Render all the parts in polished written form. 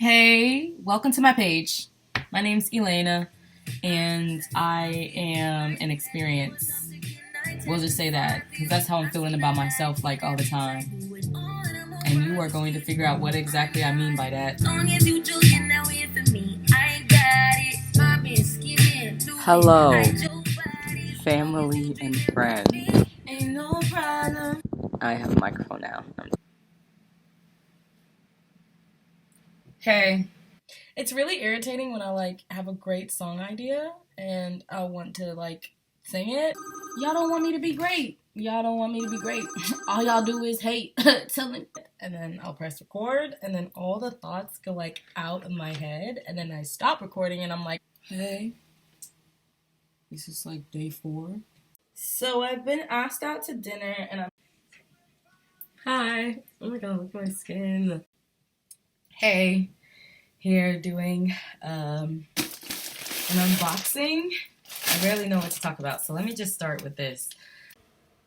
Hey, welcome to my page. My name's Elena, and I am an experience. We'll just say that, because that's how I'm feeling about myself, like, all the time. And you are going to figure out what exactly I mean by that. Hello, family and friends. Ain't no problem. I have a microphone now. Hey. It's really irritating when I have a great song idea and I want to sing it. Y'all don't want me to be great. Y'all don't want me to be great. All y'all do is hate. Tell me. And then I'll press record and then all the thoughts go out of my head and then I stop recording and I'm like, hey, this is day 4. So I've been asked out to dinner and hi. Oh my god, look at my skin. Hey. Here doing an unboxing. I barely know what to talk about, so let me just start with this.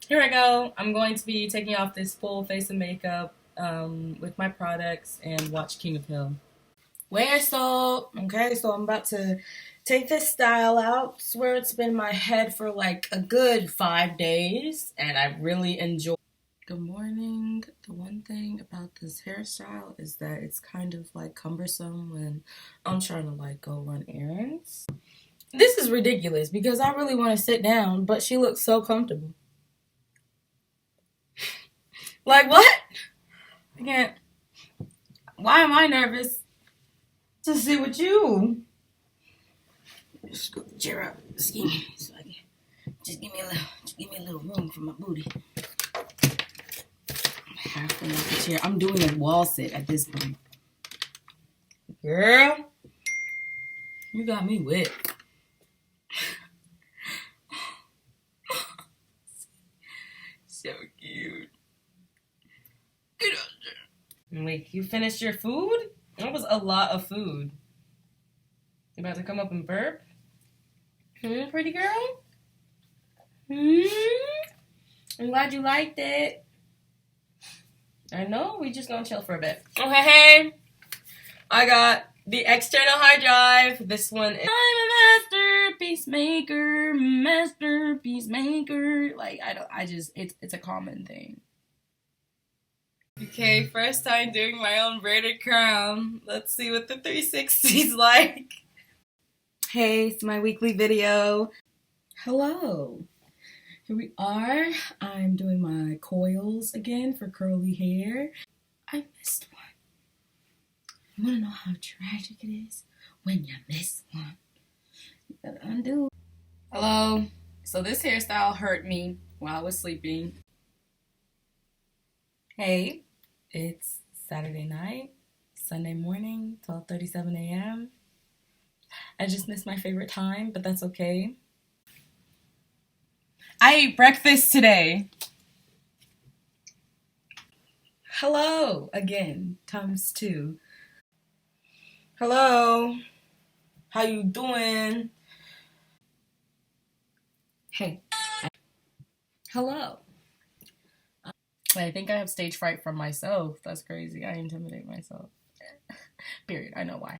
Here I go. I'm going to be taking off this full face of makeup with my products and watch King of Hill. Wear soap. Okay, so I'm about to take this style out. I swear it's been in my head for a good 5 days, and I really enjoy. Good morning. The one thing about this hairstyle is that it's kind of cumbersome when I'm trying to go run errands. This is ridiculous because I really want to sit down, but she looks so comfortable. What? I can't. Why am I nervous to sit with you? Just scoot the chair up. Excuse me, so I can just give me a little room for my booty. Halfway up the chair. I'm doing a wall sit at this point. Girl, you got me wet. So cute. Get out there. Wait, you finished your food? That was a lot of food. You about to come up and burp? Pretty girl? I'm glad you liked it. I know, we just gonna chill for a bit. Okay, hey. I got the external hard drive. This one is I'm a masterpiece maker. It's a common thing. Okay, first time doing my own braided crown. Let's see what the 360's like. Hey, it's my weekly video. Hello. Here we are. I'm doing my coils again for curly hair. I missed one. You want to know how tragic it is when you miss one? You gotta undo. Hello. So this hairstyle hurt me while I was sleeping. Hey, it's Saturday night, Sunday morning, 12:37 a.m. I just missed my favorite time, but that's okay. I ate breakfast today. Hello again, times 2. Hello. How you doing? Hey. Hello. I think I have stage fright from myself. That's crazy. I intimidate myself. Period. I know why.